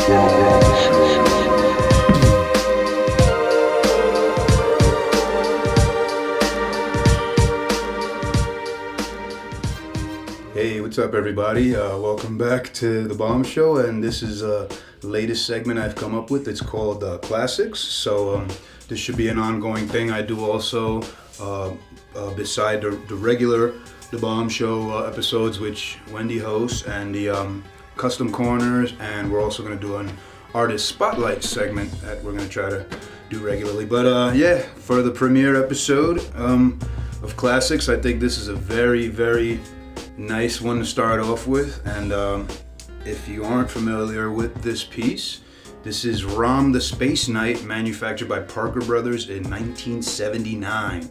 Hey, what's up everybody? Welcome back to The Bomb Show, and this is the latest segment I've come up with. It's called Classics. So this should be an ongoing thing. I do also, beside the regular The Bomb Show episodes, which Wendy hosts, and the Custom Corners, and we're also going to do an Artist Spotlight segment that we're going to try to do regularly. But yeah, for the premiere episode of Classics, I think this is a very, very nice one to start off with. And if you aren't familiar with this piece, this is ROM The Space Knight, manufactured by Parker Brothers in 1979.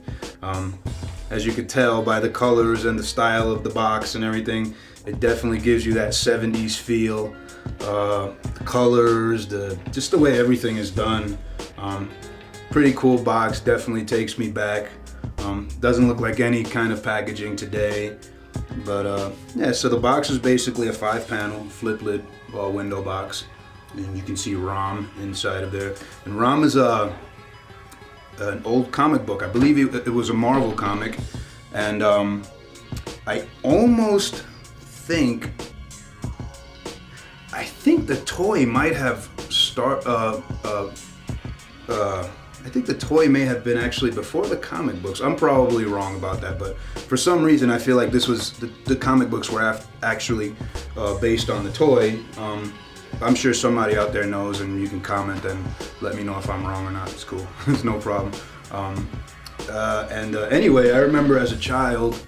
As you could tell by the colors and the style of the box and everything, it definitely gives you that 70s feel. The colors, just the way everything is done. Pretty cool box, definitely takes me back. Doesn't look like any kind of packaging today. But yeah, so the box is basically a 5-panel flip lid window box, and you can see ROM inside of there. And ROM is an old comic book. I believe it was a Marvel comic, and I almost think the toy might have I think the toy may have been actually before the comic books. I'm probably wrong about that, but for some reason I feel like this was the comic books were actually based on the toy. I'm sure somebody out there knows, and you can comment and let me know if I'm wrong or not. It's cool. It's no problem. Anyway, I remember as a child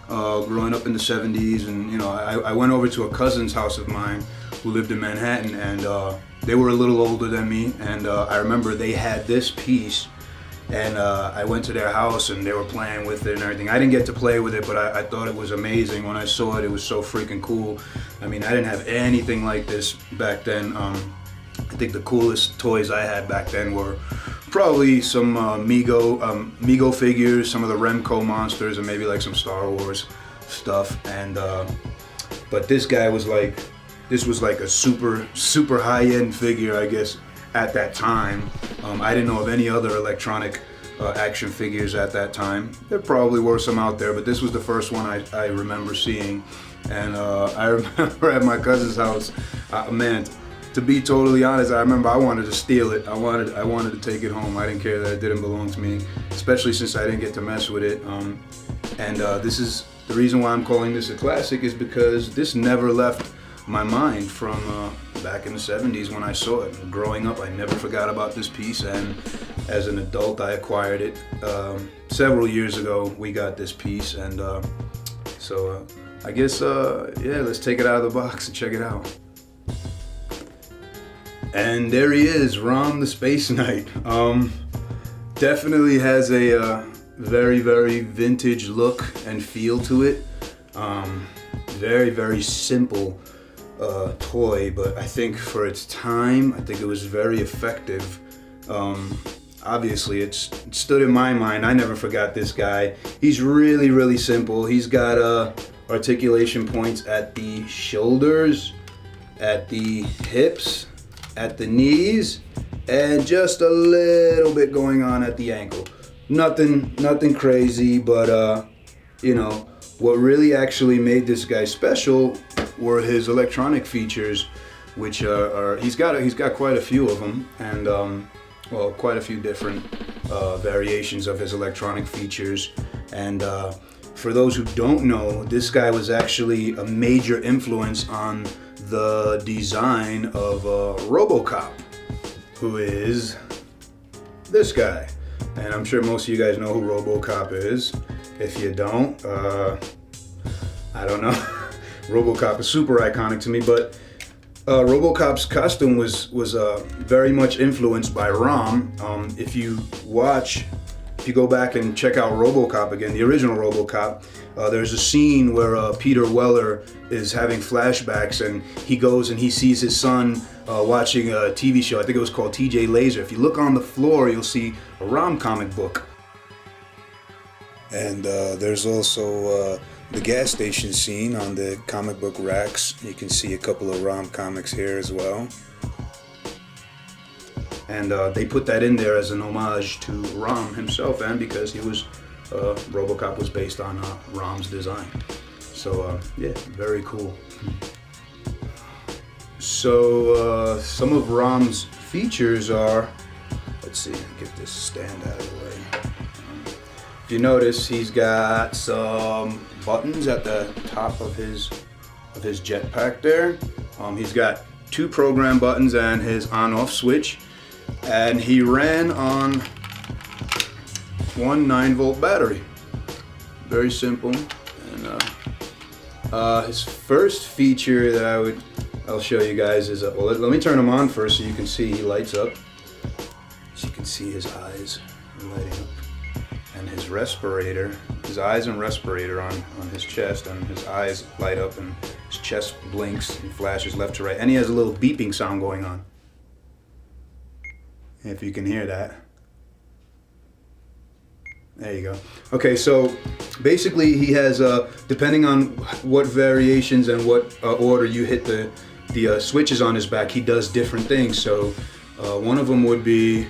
growing up in the 70s, and I went over to a cousin's house of mine who lived in Manhattan, and they were a little older than me, and I remember they had this piece, and I went to their house and they were playing with it and everything. I didn't get to play with it, but I thought it was amazing. When I saw it, it was so freaking cool. I mean, I didn't have anything like this back then. I think the coolest toys I had back then were probably some Mego figures, some of the Remco monsters, and maybe like some Star Wars stuff. And but this guy was like, this was like a super high-end figure, I guess, at that time. I didn't know of any other electronic action figures at that time. There probably were some out there, but this was the first one I remember seeing. And I remember at my cousin's house, man, to be totally honest, I remember I wanted to steal it. I wanted to take it home. I didn't care that it didn't belong to me, especially since I didn't get to mess with it. This is the reason why I'm calling this a classic, is because this never left my mind from back in the 70s when I saw it. Growing up, I never forgot about this piece, and as an adult, I acquired it. Several years ago, we got this piece, and so I guess, yeah, let's take it out of the box and check it out. And there he is, ROM The Space Knight. Definitely has a very, very vintage look and feel to it. Very, very simple toy, but I think for its time, I think it was very effective. Obviously, it stood in my mind. I never forgot this guy. He's really, really simple. He's got articulation points at the shoulders, at the hips, at the knees, and just a little bit going on at the ankle. Nothing crazy, but what really actually made this guy special were his electronic features, which he's got quite a few of them, and well, quite a few different variations of his electronic features. And for those who don't know, this guy was actually a major influence on the design of RoboCop, who is this guy. And I'm sure most of you guys know who RoboCop is. If you don't, I don't know. RoboCop is super iconic to me, but RoboCop's costume was very much influenced by ROM. If you go back and check out RoboCop again, the original RoboCop, there's a scene where Peter Weller is having flashbacks, and he goes and he sees his son watching a TV show. I think it was called TJ Laser. If you look on the floor, you'll see a ROM comic book. And there's also the gas station scene on the comic book racks. You can see a couple of ROM comics here as well. and they put that in there as an homage to ROM himself, and because he was RoboCop was based on ROM's design. So yeah, very cool. So some of ROM's features are, let's see, get this stand out of the way. If you notice, he's got some buttons at the top of his jetpack there. He's got 2 program buttons and his on-off switch, and he ran on one 9-volt battery. Very simple. And his first feature that I'll show you guys is, well, let me turn him on first so you can see he lights up. So you can see his eyes lighting up, and his respirator, his eyes and respirator on his chest, and his eyes light up and his chest blinks and flashes left to right, and he has a little beeping sound going on, if you can hear that. There you go. Okay, so basically he has, depending on what variations and what order you hit the switches on his back, he does different things. So one of them would be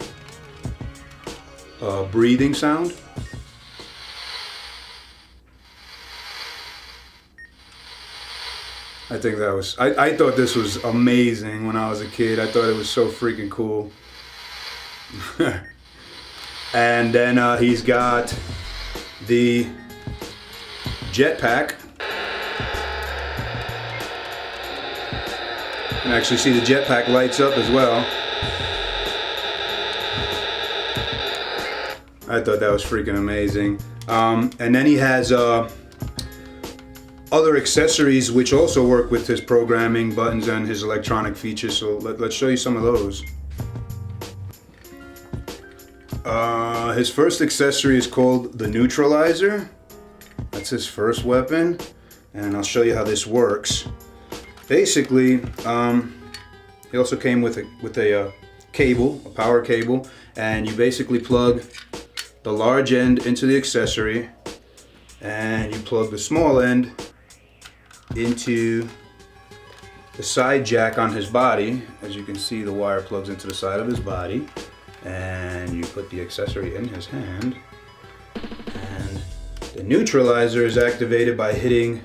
breathing sound. I think that was, I thought this was amazing when I was a kid. I thought it was so freaking cool. And then he's got the jetpack. You can actually see the jetpack lights up as well. I thought that was freaking amazing. And then he has other accessories which also work with his programming buttons and his electronic features. So let's show you some of those. His first accessory is called the neutralizer. That's his first weapon, and I'll show you how this works. Basically, he also came with a cable, a power cable, and you basically plug the large end into the accessory, and you plug the small end into the side jack on his body. As you can see, the wire plugs into the side of his body, and you put the accessory in his hand, and the neutralizer is activated by hitting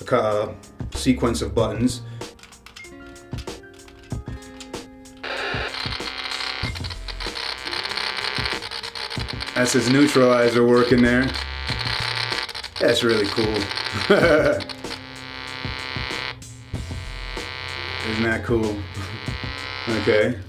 a sequence of buttons. That's his neutralizer working there. That's really cool. Isn't that cool? Okay.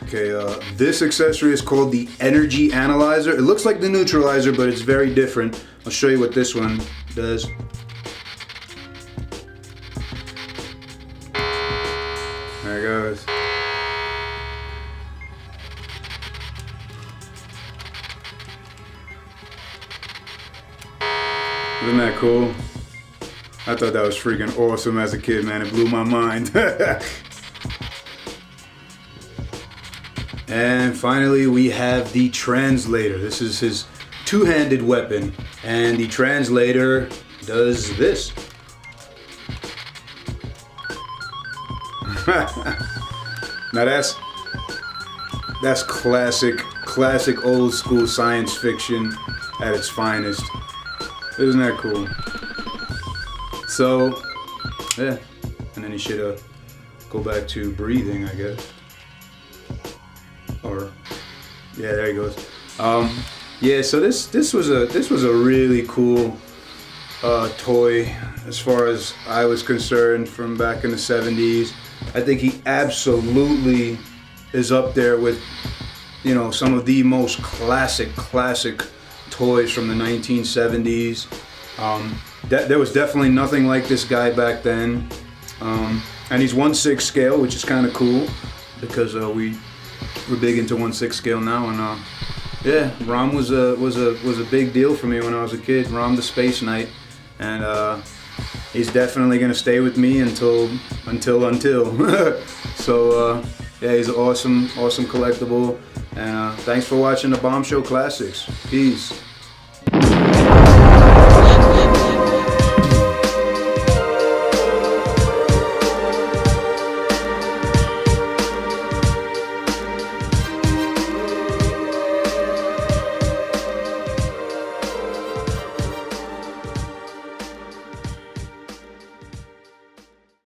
Okay, this accessory is called the Energy Analyzer. It looks like the neutralizer, but it's very different. I'll show you what this one does. There it goes. Isn't that cool? I thought that was freaking awesome as a kid, man. It blew my mind. And finally, we have the translator. This is his two-handed weapon, and the translator does this. Now that's classic old school science fiction at its finest. Isn't that cool? So, yeah, and then he should go back to breathing, I guess. Or, yeah, there he goes. Yeah, so this was a really cool toy as far as I was concerned from back in the 70s. I think he absolutely is up there with, you know, some of the most classic toys from the 1970s. There was definitely nothing like this guy back then. And he's 1/6 scale, which is kind of cool because we're big into 1/6 scale now, and yeah, ROM was a big deal for me when I was a kid. ROM The Space Knight, and he's definitely gonna stay with me until. So yeah, he's an awesome collectible, and thanks for watching the Bomb Show Classics. Peace.